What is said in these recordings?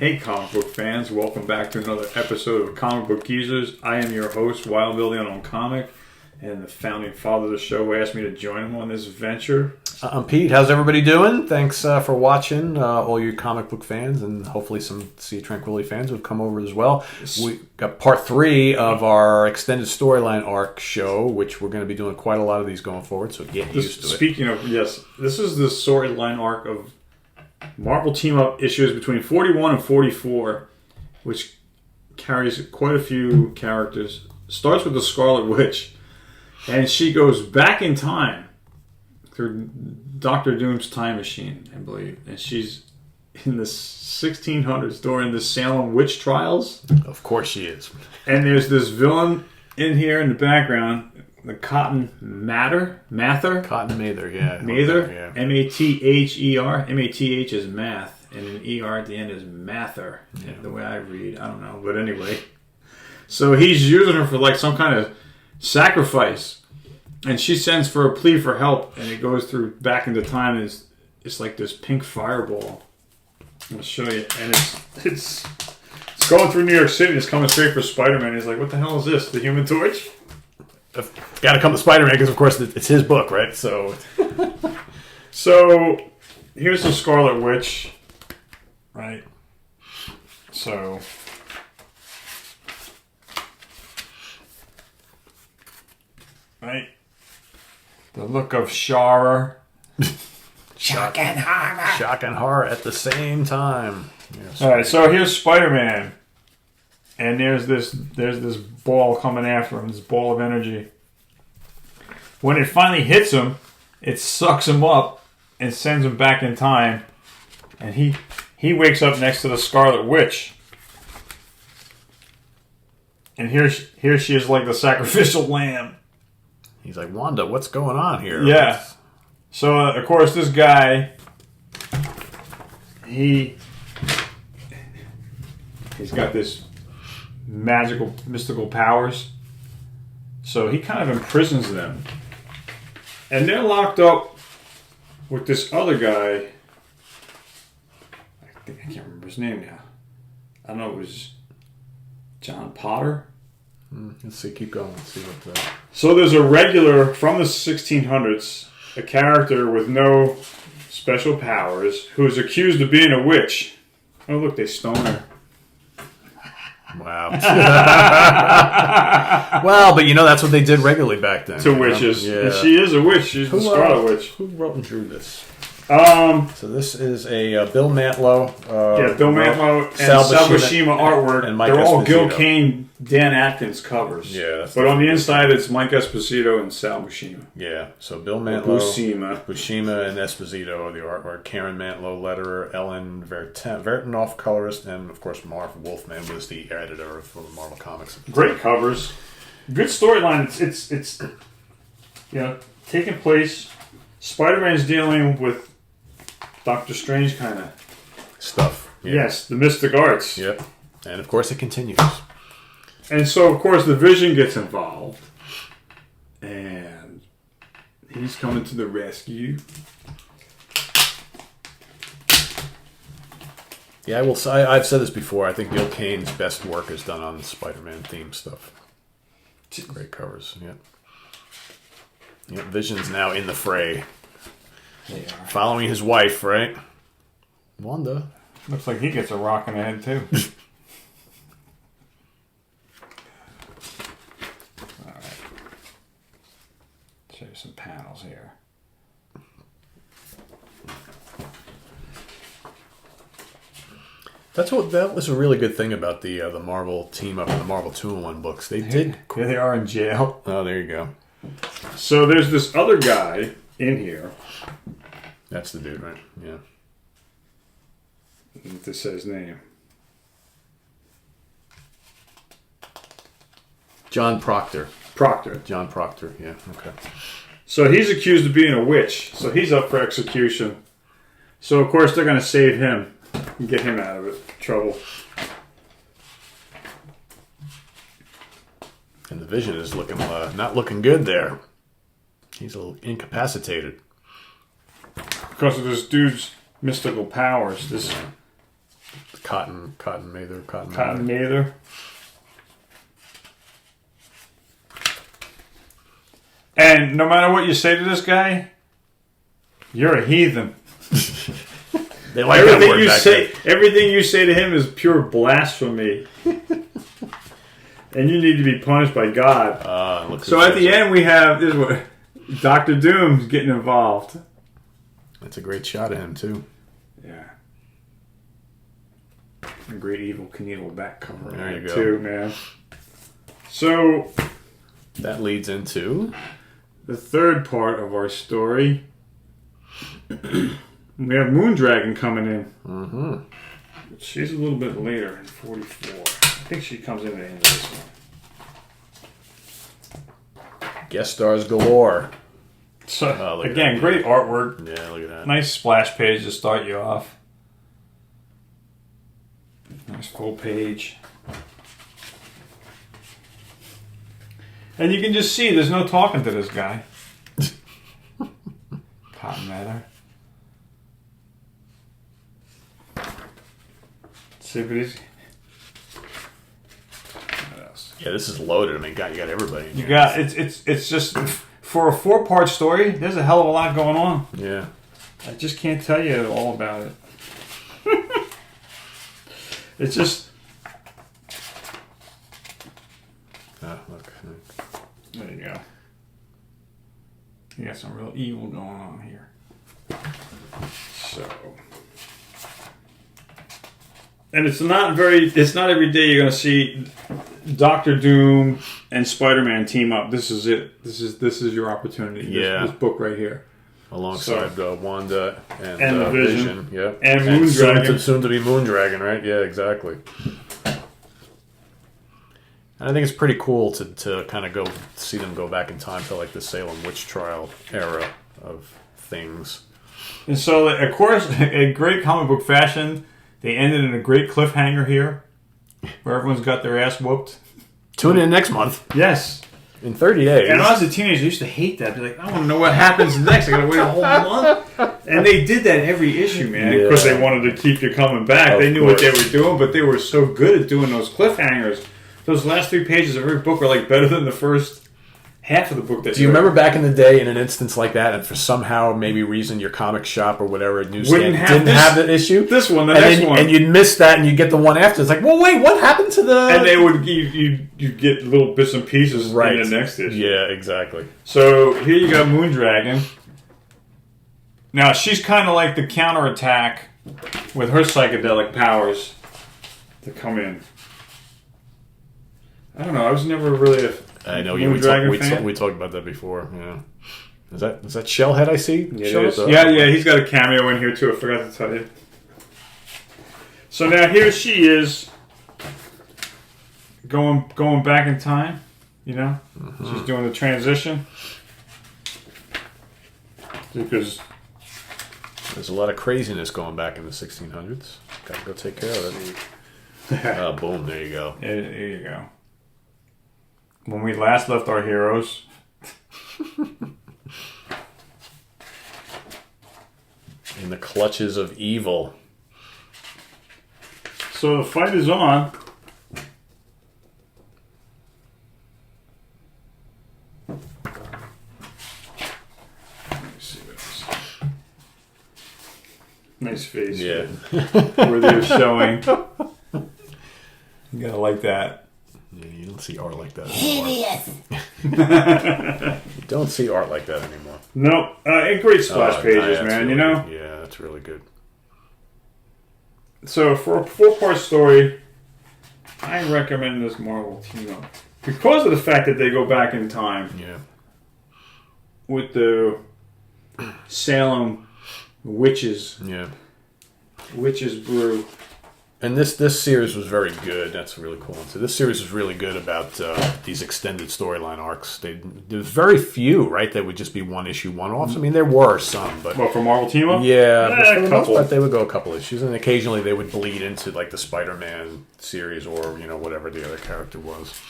Hey comic book fans, welcome back to another episode of Comic Book Geezers. I am your host, Wild Bill the Unknown Comic, and the founding father of the show asked me to join him on this venture. I'm Pete. How's everybody doing? Thanks for watching, all you comic book fans, and hopefully some Sea of Tranquility fans have come over as well. We got part 3 of our extended storyline arc show, which we're going to be doing quite a lot of these going forward, so get used to it. Speaking of, yes, this is the storyline arc of Marvel Team-Up issues between 41 and 44, which carries quite a few characters. Starts with the Scarlet Witch, and she goes back in time through Doctor Doom's time machine, I believe, and she's in the 1600s during the Salem witch trials. Of course she is. And there's this villain in here in the background, the Cotton Mather. Cotton Mather, yeah. Mather, yeah. M-A-T-H-E-R. M-A-T-H is math, and an E-R at the end is Mather. Yeah. The way I read, I don't know, but anyway. So he's using her for like some kind of sacrifice, and she sends for a plea for help, and it goes through back into time, and it's like this pink fireball. I'll show you, and it's going through New York City. It's coming straight for SpiderMan. He's like, "What the hell is this? The Human Torch?" Got to come to Spider-Man because, of course, it's his book, right? So here's the Scarlet Witch, right? So right, the look of Shara, shock and horror at the same time. Yes. All right, so here's Spider-Man. And there's this ball coming after him, this ball of energy. When it finally hits him, it sucks him up and sends him back in time. And he wakes up next to the Scarlet Witch. And here she is like the sacrificial lamb. He's like, Wanda, what's going on here? Yeah. So, of course, this guy, he's got this mystical powers, so he kind of imprisons them, and they're locked up with this other guy. I can't remember his name now. I don't know. It was John Potter. Let's see. Keep going. Let's see what. So there's a regular from the 1600s, a character with no special powers who is accused of being a witch. Oh look, they stone her. Wow. Well, but that's what they did regularly back then. To witches. Yeah. And she is a witch. She's the Scarlet Witch. Who wrote and drew this? So this is a Bill Mantlo. Bill Mantlo and Sal Buscema artwork. And They're all Gil Kane, Dan Atkins covers. Yeah. But on the inside, it's Mike Esposito and Sal Buscema. Yeah. So Bill Mantlo, Buscema, and Esposito are the artwork. Karen Mantlo, letterer. Ellen Vertanoff, colorist. And, of course, Marv Wolfman was the editor of Marvel Comics. Great covers. Good storyline. It's taking place. Spider-Man's dealing with Doctor Strange kind of stuff. Yeah. Yes, the mystic arts. Yep. And of course it continues. And so of course the Vision gets involved. And he's coming to the rescue. Yeah, I will say, I've said this before, I think Gil Kane's best work is done on the Spider-Man theme stuff. Great covers, yeah. Yep, Vision's now in the fray. They are. Following his wife, right? Wanda. Looks like he gets a rock in the head, too. Alright. Show you some panels here. That was a really good thing about the Marvel Team-Up and the Marvel 2-in-1 books. They did... Here they are in jail. Oh, there you go. So there's this other guy in here. That's the dude, right? Yeah. What to say his name? John Proctor. John Proctor, yeah. Okay. So he's accused of being a witch. So he's up for execution. So of course they're going to save him and get him out of trouble. And the Vision is looking not looking good there. He's a little incapacitated. Because of this dude's mystical powers. This Cotton Mather. Cotton Mather. And no matter what you say to this guy, you're a heathen. They like everything that word you back say. then. Everything you say to him is pure blasphemy, and you need to be punished by God. So at the end, we have this: what Dr. Doom's getting involved. That's a great shot of him too. Yeah, a great Evil Knievel back cover. There you go, too, man. So that leads into the third part of our story. We have Moondragon coming in. Mm-hmm. She's a little bit later in 44. I think she comes in at the end of this one. Guest stars galore. So, again, great artwork. Yeah, look at that. Nice splash page to start you off. Nice full page. And you can just see there's no talking to this guy. Cotton Mather. See, but he's... What else? Yeah, this is loaded. I mean, you got everybody. You got it's just for a 4-part story. There's a hell of a lot going on. Yeah, I just can't tell you all about it. It's just. Look. There you go. You got some real evil going on here. So. And it's not every day you're going to see Doctor Doom and Spider-Man team up. This is it. This is your opportunity. Yeah. This book right here. Alongside Wanda and Vision. Yep. And Moondragon. Soon to be Moondragon, right? Yeah, exactly. And I think it's pretty cool to kind of see them go back in time to like the Salem witch trial era of things. And so, of course, in great comic book fashion, they ended in a great cliffhanger here, where everyone's got their ass whooped. Tune in next month. Yes. In 30 days. And when I was a teenager, I used to hate that. I'd be like, I want to know what happens next. I got to wait a whole month. And they did that every issue, man. Yeah. Because they wanted to keep you coming back. They knew what they were doing, but they were so good at doing those cliffhangers. Those last 3 pages of every book are like better than the first half of the book. Do you remember back in the day in an instance like that, and for somehow maybe reason your comic shop or whatever newsstand didn't have the issue? This one, the next one. And you'd miss that and you'd get the one after. It's like, well, wait, what happened to the... And they would you get little bits and pieces in the next issue. Yeah, exactly. So here you got Moondragon. Now she's kind of like the counterattack with her psychedelic powers to come in. I don't know. I was never really a Moondragon we talked about that before. Yeah, is that Shellhead I see? Yeah, he's got a cameo in here too. I forgot to tell you. So now here she is, going back in time. You know, she's doing the transition because there's a lot of craziness going back in the 1600s. Got to go take care of it. Boom! There you go. There you go. When we last left our heroes. In the clutches of evil. So the fight is on. Let me see what else. Nice face. Yeah. Where they're showing. You gotta like that. Yeah, you don't see art like that anymore. You don't see art like that anymore. Nope. Great splash pages, man, you know? Yeah, that's really good. So, for a 4-part story, I recommend this Marvel team-up. Because of the fact that they go back in time. Yeah. With the Salem witches. Yeah. Witches brew. And this series was very good. That's really cool. So this series was really good about these extended storyline arcs. There's very few, right? That would just be one-issue one-offs. I mean, there were some, but for Marvel Team-Up? Yeah, for the most part, they would go a couple issues, and occasionally they would bleed into like the SpiderMan series or whatever the other character was.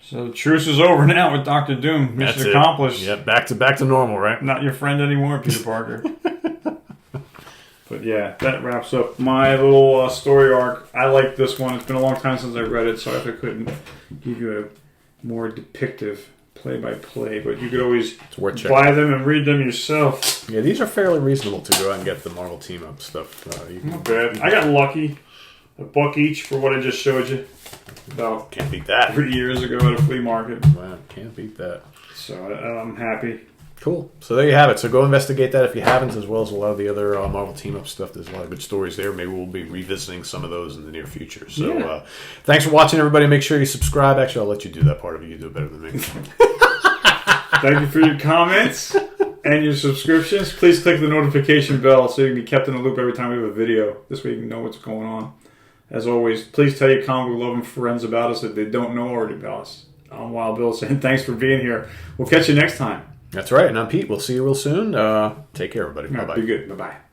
So the truce is over now with Dr. Doom. Mission accomplished. Yeah, back to normal, right? Not your friend anymore, Peter Parker. But yeah, that wraps up my little story arc. I like this one. It's been a long time since I read it, so I couldn't give you a more depictive play-by-play. But you could always buy them and read them yourself. Yeah, these are fairly reasonable to go out and get the Marvel Team-Up stuff. Not bad. I got lucky. $1 each for what I just showed you. About can't beat that. 3 years ago at a flea market. Wow, can't beat that. So I'm happy. Cool. So there you have it. So go investigate that if you haven't, as well as a lot of the other Marvel Team-Up stuff. There's a lot of good stories there. Maybe we'll be revisiting some of those in the near future. So thanks for watching, everybody. Make sure you subscribe. Actually, I'll let you do that part of it. You do it better than me. Thank you for your comments and your subscriptions. Please click the notification bell so you can be kept in the loop every time we have a video. This way you can know what's going on. As always, please tell your comic book loving friends about us if they don't know already about us. I'm Wild Bill saying thanks for being here. We'll catch you next time. That's right. And I'm Pete. We'll see you real soon. Take care, everybody. Bye-bye. Be good. Bye-bye.